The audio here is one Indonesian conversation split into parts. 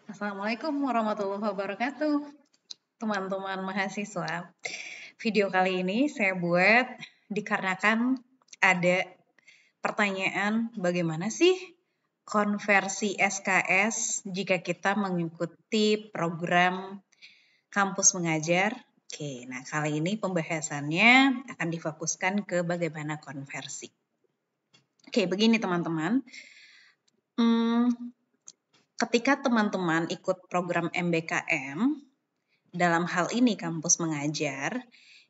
Assalamualaikum warahmatullahi wabarakatuh, teman-teman mahasiswa. Video kali ini saya buat dikarenakan ada pertanyaan bagaimana sih konversi SKS jika kita mengikuti program kampus mengajar. Oke, nah kali ini pembahasannya akan difokuskan ke bagaimana konversi. Oke, begini teman-teman. Ketika teman-teman ikut program MBKM, dalam hal ini kampus mengajar,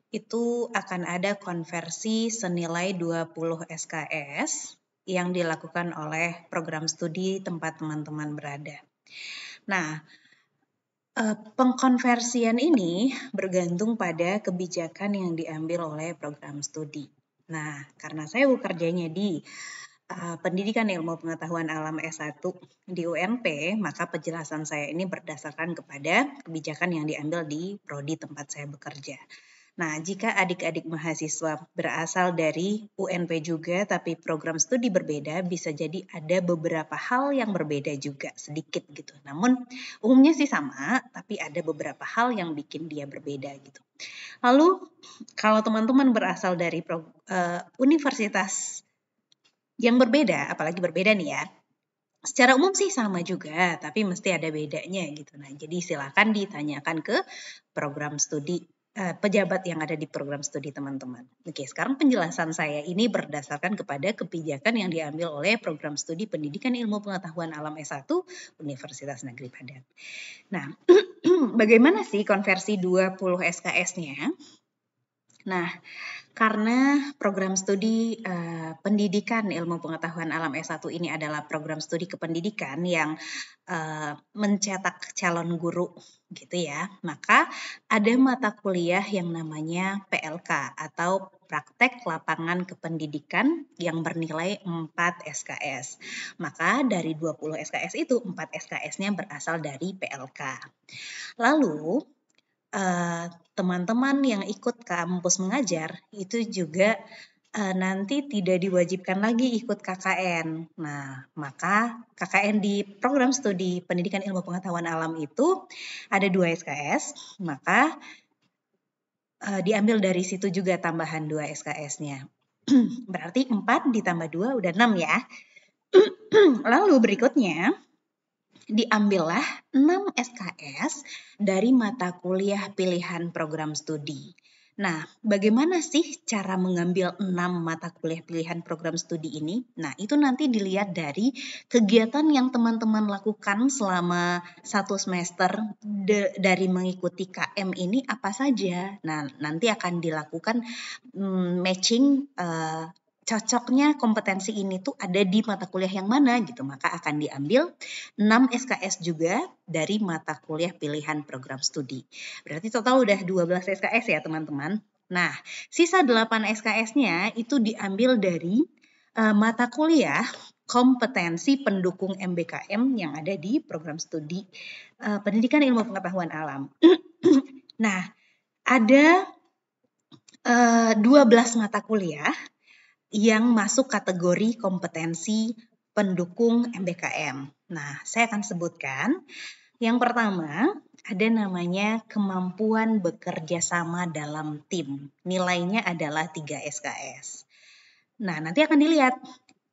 itu akan ada konversi senilai 20 SKS yang dilakukan oleh program studi tempat teman-teman berada. Nah, pengkonversian ini bergantung pada kebijakan yang diambil oleh program studi. Nah, karena saya bekerjanya di Pendidikan Ilmu Pengetahuan Alam S1 di UNP, maka penjelasan saya ini berdasarkan kepada kebijakan yang diambil di prodi tempat saya bekerja. Nah, jika adik-adik mahasiswa berasal dari UNP juga, tapi program studi berbeda, bisa jadi ada beberapa hal yang berbeda juga, sedikit gitu. Namun, umumnya sih sama, tapi ada beberapa hal yang bikin dia berbeda gitu. Lalu, kalau teman-teman berasal dari universitas yang berbeda, apalagi berbeda nih ya, secara umum sih sama juga, tapi mesti ada bedanya gitu. Nah, jadi silakan ditanyakan ke program studi, pejabat yang ada di program studi teman-teman. Oke, sekarang penjelasan saya ini berdasarkan kepada kebijakan yang diambil oleh program studi Pendidikan Ilmu Pengetahuan Alam S1 Universitas Negeri Padang. Nah, bagaimana sih konversi 20 SKS-nya? Nah, karena program studi Pendidikan Ilmu Pengetahuan Alam S1 ini adalah program studi kependidikan yang mencetak calon guru gitu ya, maka ada mata kuliah yang namanya PLK atau Praktek Lapangan Kependidikan yang bernilai 4 SKS. Maka dari 20 SKS itu 4 SKS-nya berasal dari PLK. Lalu teman-teman yang ikut kampus mengajar itu juga nanti tidak diwajibkan lagi ikut KKN. Nah, maka KKN di program studi Pendidikan Ilmu Pengetahuan Alam itu ada 2 SKS, maka diambil dari situ juga tambahan 2 SKS-nya. Berarti 4 ditambah 2 udah 6 ya. Lalu berikutnya, diambillah 6 SKS dari mata kuliah pilihan program studi. Nah, bagaimana sih cara mengambil 6 mata kuliah pilihan program studi ini? Nah, itu nanti dilihat dari kegiatan yang teman-teman lakukan selama 1 semester dari mengikuti KM ini apa saja. Nah, nanti akan dilakukan matching cocoknya kompetensi ini tuh ada di mata kuliah yang mana gitu, maka akan diambil 6 SKS juga dari mata kuliah pilihan program studi. Berarti total udah 12 SKS ya teman-teman. Nah, sisa 8 SKS-nya itu diambil dari mata kuliah kompetensi pendukung MBKM yang ada di program studi Pendidikan Ilmu Pengetahuan Alam. Nah, ada 12 mata kuliah yang masuk kategori kompetensi pendukung MBKM. Nah, saya akan sebutkan. Yang pertama, ada namanya kemampuan bekerja sama dalam tim. Nilainya adalah 3 SKS. Nah, nanti akan dilihat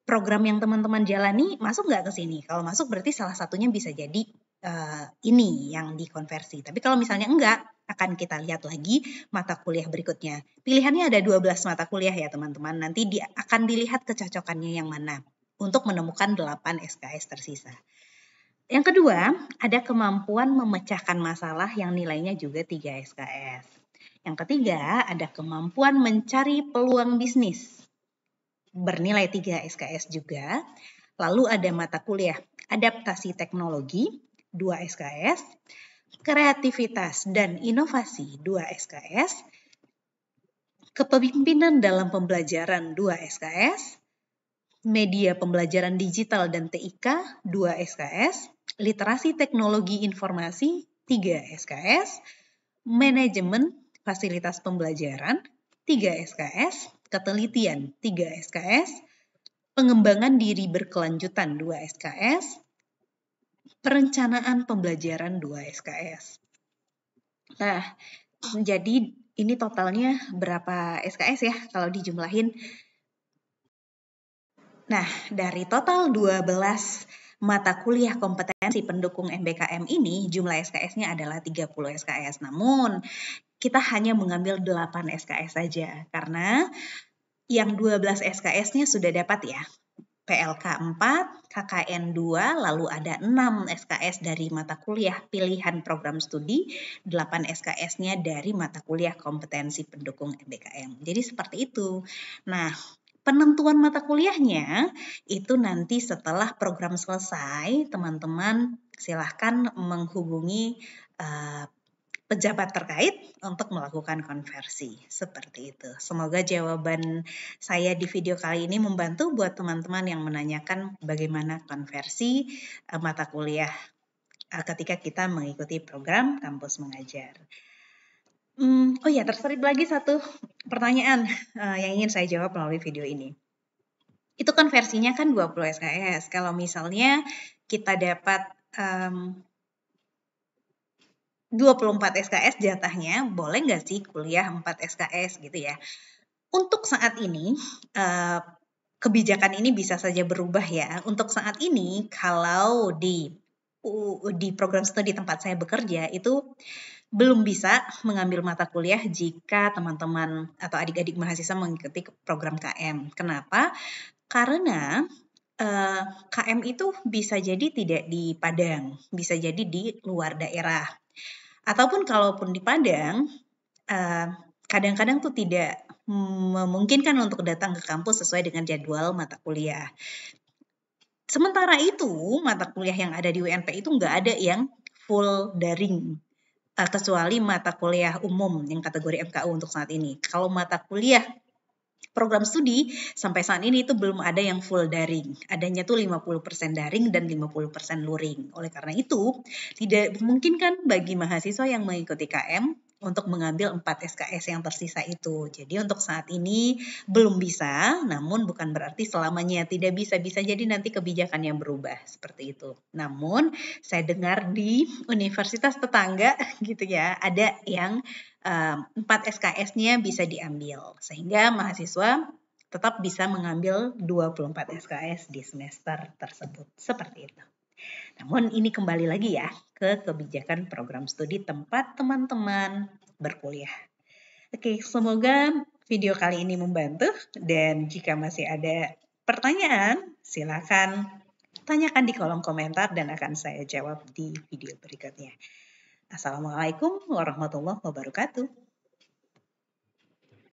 program yang teman-teman jalani masuk nggak ke sini. Kalau masuk berarti salah satunya bisa jadi ini yang dikonversi. Tapi kalau misalnya enggak, akan kita lihat lagi mata kuliah berikutnya. Pilihannya ada 12 mata kuliah ya teman-teman. Nanti akan dilihat kecocokannya yang mana untuk menemukan 8 SKS tersisa. Yang kedua, ada kemampuan memecahkan masalah yang nilainya juga 3 SKS. Yang ketiga, ada kemampuan mencari peluang bisnis. Bernilai 3 SKS juga. Lalu ada mata kuliah adaptasi teknologi, 2 SKS. Kreativitas dan inovasi, 2 SKS. Kepemimpinan dalam pembelajaran, 2 SKS. Media pembelajaran digital dan TIK, 2 SKS. Literasi teknologi informasi, 3 SKS. Manajemen fasilitas pembelajaran, 3 SKS. Ketelitian, 3 SKS. Pengembangan diri berkelanjutan, 2 SKS. perencanaan pembelajaran 2 SKS. Nah, jadi ini totalnya berapa SKS ya kalau dijumlahin? Nah, dari total 12 mata kuliah kompetensi pendukung MBKM ini, jumlah SKS-nya adalah 30 SKS. Namun, kita hanya mengambil 8 SKS saja, karena yang 12 SKS-nya sudah dapat ya. PLK 4, KKN 2, lalu ada 6 SKS dari mata kuliah pilihan program studi, 8 SKS-nya dari mata kuliah kompetensi pendukung MBKM. Jadi seperti itu. Nah, penentuan mata kuliahnya itu nanti setelah program selesai, teman-teman silahkan menghubungi pejabat terkait untuk melakukan konversi. Seperti itu. Semoga jawaban saya di video kali ini membantu buat teman-teman yang menanyakan bagaimana konversi mata kuliah ketika kita mengikuti program kampus mengajar. Oh ya, terselip lagi satu pertanyaan yang ingin saya jawab melalui video ini. Itu konversinya kan 20 SKS. Kalau misalnya kita dapat 24 SKS jatahnya, boleh nggak sih kuliah 4 SKS gitu ya? Untuk saat ini, kebijakan ini bisa saja berubah ya. Untuk saat ini, kalau di program studi tempat saya bekerja, itu belum bisa mengambil mata kuliah jika teman-teman atau adik-adik mahasiswa mengikuti program KM. Kenapa? Karena KM itu bisa jadi tidak di Padang, bisa jadi di luar daerah. Ataupun kalaupun di Padang, kadang-kadang tuh tidak memungkinkan untuk datang ke kampus sesuai dengan jadwal mata kuliah. Sementara itu, mata kuliah yang ada di UNP itu nggak ada yang full daring, kecuali mata kuliah umum yang kategori MKU untuk saat ini. Kalau mata kuliah program studi sampai saat ini itu belum ada yang full daring. Adanya tuh 50% daring dan 50% luring. Oleh karena itu, tidak memungkinkan bagi mahasiswa yang mengikuti KM untuk mengambil 4 SKS yang tersisa itu. Jadi untuk saat ini belum bisa, namun bukan berarti selamanya tidak bisa. Bisa jadi nanti kebijakannya berubah seperti itu. Namun saya dengar di universitas tetangga gitu ya, ada yang 4 SKS-nya bisa diambil, sehingga mahasiswa tetap bisa mengambil 24 SKS di semester tersebut. Seperti itu. Namun ini kembali lagi ya ke kebijakan program studi tempat teman-teman berkuliah. Oke, semoga video kali ini membantu, dan jika masih ada pertanyaan, silakan tanyakan di kolom komentar dan akan saya jawab di video berikutnya. Assalamualaikum warahmatullahi wabarakatuh.